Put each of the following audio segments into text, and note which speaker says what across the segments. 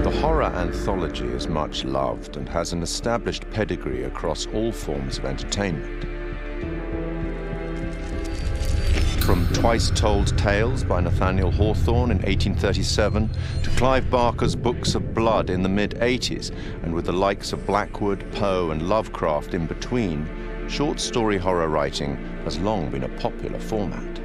Speaker 1: The horror anthology is much loved and has an established pedigree across all forms of entertainment. From Twice Told Tales by Nathaniel Hawthorne in 1837 to Clive Barker's Books of Blood in the mid-80s, and with the likes of Blackwood, Poe and Lovecraft in between, short story horror writing has long been a popular format.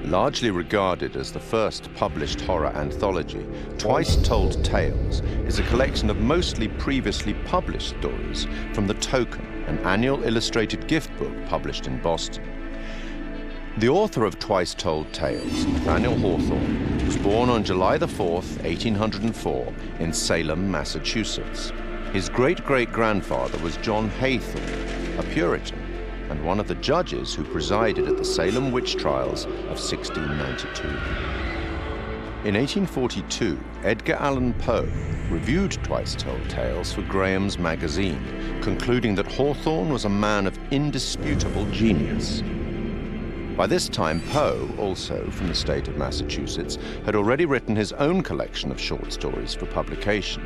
Speaker 1: Largely regarded as the first published horror anthology, Twice Told Tales is a collection of mostly previously published stories from The Token, an annual illustrated gift book published in Boston. The author of Twice Told Tales, Nathaniel Hawthorne, was born on July the 4th, 1804, in Salem, Massachusetts. His great-great-grandfather was John Haythorne, a Puritan, and one of the judges who presided at the Salem witch trials of 1692. In 1842, Edgar Allan Poe reviewed Twice Told Tales for Graham's magazine, concluding that Hawthorne was a man of indisputable genius. By this time, Poe, also from the state of Massachusetts, had already written his own collection of short stories for publication.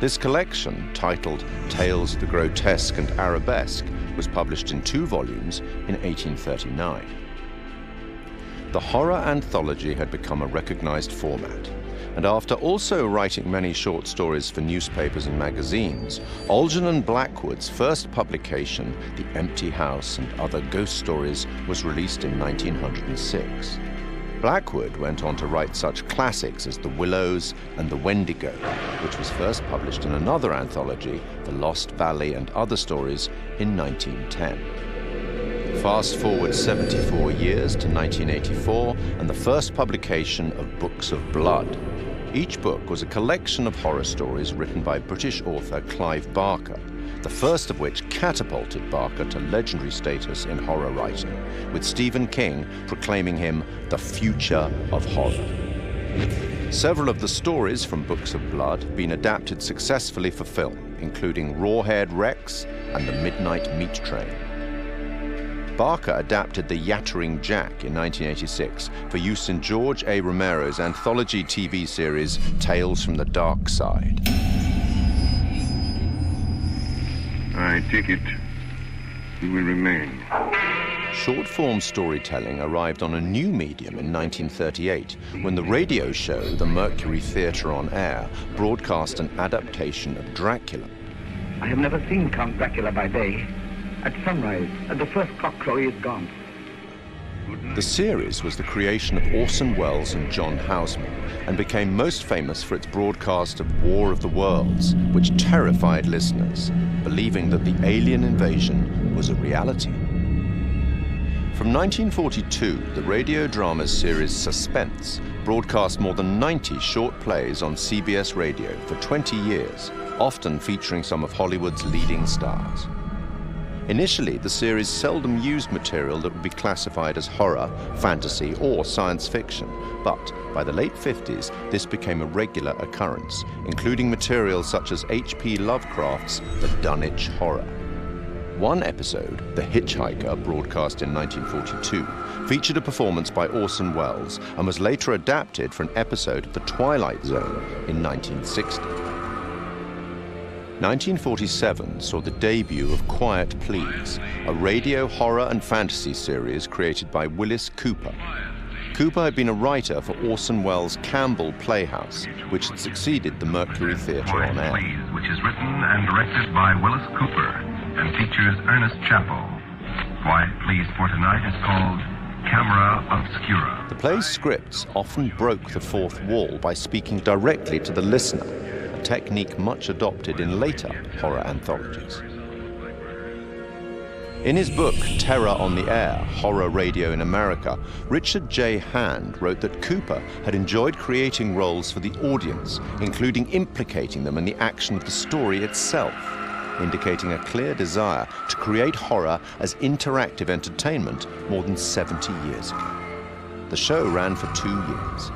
Speaker 1: This collection, titled Tales of the Grotesque and Arabesque, was published in 2 volumes in 1839. The horror anthology had become a recognized format, and after also writing many short stories for newspapers and magazines, Algernon and Blackwood's first publication, The Empty House and Other Ghost Stories, was released in 1906. Blackwood went on to write such classics as The Willows and The Wendigo, which was first published in another anthology, The Lost Valley and Other Stories, in 1910. Fast forward 74 years to 1984 and the first publication of Books of Blood. Each book was a collection of horror stories written by British author Clive Barker, the first of which catapulted Barker to legendary status in horror writing, with Stephen King proclaiming him the future of horror. Several of the stories from Books of Blood have been adapted successfully for film, including Rawhead Rex and The Midnight Meat Train. Barker adapted The Yattering Jack in 1986 for use in George A. Romero's anthology TV series Tales from the Dark Side.
Speaker 2: I take it you will remain.
Speaker 1: Short-form storytelling arrived on a new medium in 1938 when the radio show The Mercury Theatre on Air broadcast an adaptation of Dracula.
Speaker 3: I have never seen Count Dracula by day. At sunrise, at the first cockcrow, he is gone.
Speaker 1: The series was the creation of Orson Welles and John Houseman and became most famous for its broadcast of War of the Worlds, which terrified listeners, believing that the alien invasion was a reality. From 1942, the radio drama series Suspense broadcast more than 90 short plays on CBS radio for 20 years, often featuring some of Hollywood's leading stars. Initially, the series seldom used material that would be classified as horror, fantasy, or science fiction, but by the late 50s, this became a regular occurrence, including material such as H.P. Lovecraft's The Dunwich Horror. One episode, The Hitchhiker, broadcast in 1942, featured a performance by Orson Welles and was later adapted for an episode of The Twilight Zone in 1960. 1947 saw the debut of Quiet Please, a radio horror and fantasy series created by Willis Cooper. Cooper had been a writer for Orson Welles' Campbell Playhouse, which had succeeded the Mercury Theatre on Air.
Speaker 4: Please, which is written and directed by Willis Cooper and features Ernest Chappell. Quiet Please for tonight is called Camera Obscura.
Speaker 1: The play's scripts often broke the fourth wall by speaking directly to the listener, a technique much adopted in later horror anthologies. In his book, Terror on the Air, Horror Radio in America, Richard J. Hand wrote that Cooper had enjoyed creating roles for the audience, including implicating them in the action of the story itself, indicating a clear desire to create horror as interactive entertainment more than 70 years ago. The show ran for 2 years.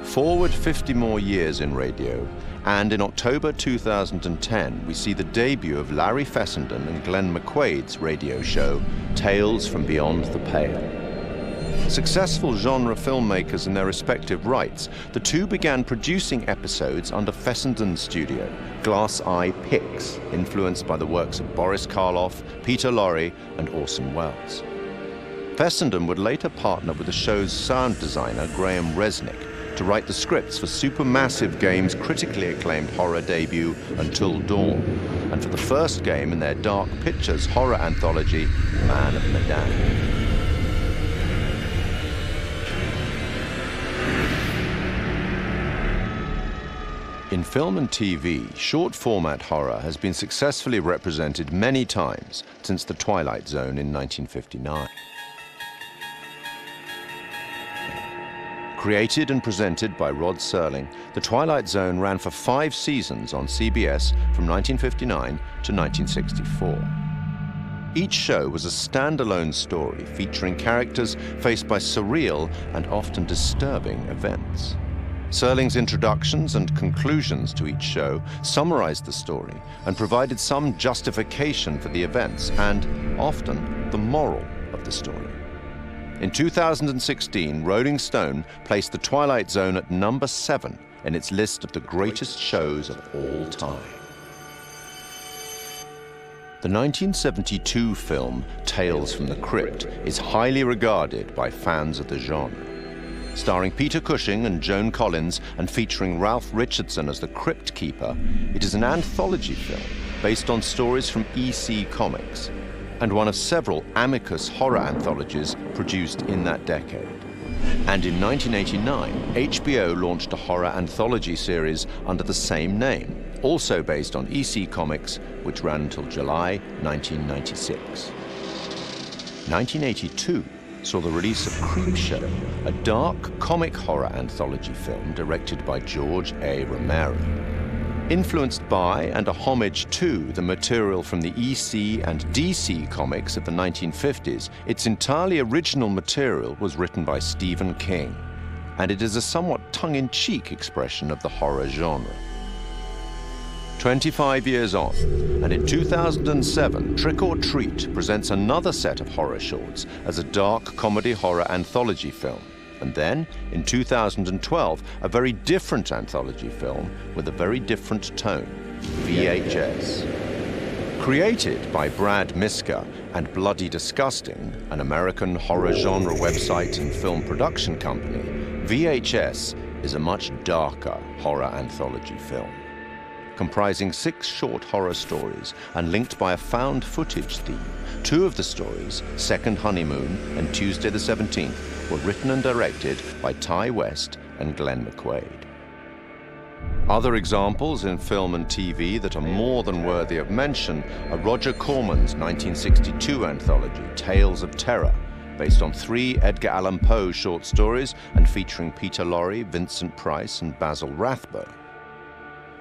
Speaker 1: Forward 50 more years in radio, and in October 2010, we see the debut of Larry Fessenden and Glenn McQuaid's radio show, Tales from Beyond the Pale. Successful genre filmmakers in their respective rights, the two began producing episodes under Fessenden's studio, Glass Eye Pix, influenced by the works of Boris Karloff, Peter Lorre, and Orson Welles. Fessenden would later partner with the show's sound designer, Graham Resnick, to write the scripts for Supermassive Games' critically acclaimed horror debut, Until Dawn, and for the first game in their Dark Pictures horror anthology, Man of Medan. In film and TV, short-format horror has been successfully represented many times since The Twilight Zone in 1959. Created and presented by Rod Serling, The Twilight Zone ran for 5 seasons on CBS from 1959 to 1964. Each show was a standalone story featuring characters faced by surreal and often disturbing events. Serling's introductions and conclusions to each show summarized the story and provided some justification for the events and, often, the moral of the story. In 2016, Rolling Stone placed The Twilight Zone at number 7 in its list of the greatest shows of all time. The 1972 film Tales from the Crypt is highly regarded by fans of the genre. Starring Peter Cushing and Joan Collins and featuring Ralph Richardson as the Crypt Keeper, it is an anthology film based on stories from EC Comics and one of several Amicus horror anthologies produced in that decade. And in 1989, HBO launched a horror anthology series under the same name, also based on EC Comics, which ran until July 1996. 1982 saw the release of Creepshow, a dark comic horror anthology film directed by George A. Romero. Influenced by and a homage to the material from the EC and DC comics of the 1950s, its entirely original material was written by Stephen King, and it is a somewhat tongue-in-cheek expression of the horror genre. 25 years on, and in 2007, Trick or Treat presents another set of horror shorts as a dark comedy horror anthology film. And then, in 2012, a very different anthology film with a very different tone, VHS. Created by Brad Miska and Bloody Disgusting, an American horror genre website and film production company, VHS is a much darker horror anthology film. Comprising 6 short horror stories and linked by a found footage theme, 2 of the stories, Second Honeymoon and Tuesday the 17th, were written and directed by Ty West and Glenn McQuaid. Other examples in film and TV that are more than worthy of mention are Roger Corman's 1962 anthology, Tales of Terror, based on 3 Edgar Allan Poe short stories and featuring Peter Lorre, Vincent Price, and Basil Rathbone.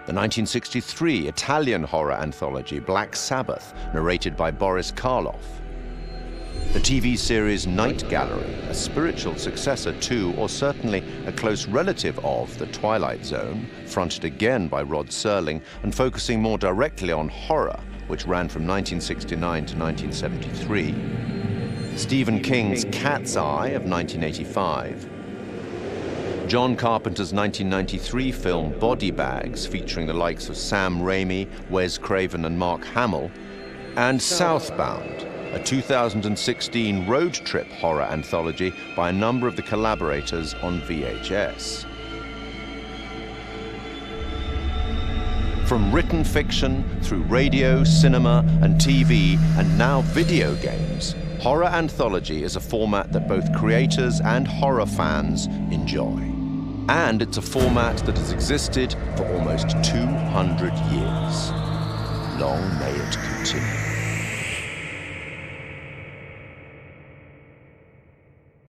Speaker 1: The 1963 Italian horror anthology Black Sabbath, narrated by Boris Karloff. The TV series Night Gallery, a spiritual successor to, or certainly a close relative of, The Twilight Zone, fronted again by Rod Serling and focusing more directly on horror, which ran from 1969 to 1973. Stephen King's Cat's Eye of 1985. John Carpenter's 1993 film Body Bags, featuring the likes of Sam Raimi, Wes Craven, and Mark Hamill, and Southbound, a 2016 road trip horror anthology by a number of the collaborators on VHS. From written fiction through radio, cinema, and TV, and now video games, horror anthology is a format that both creators and horror fans enjoy. And it's a format that has existed for almost 200 years. Long may it continue.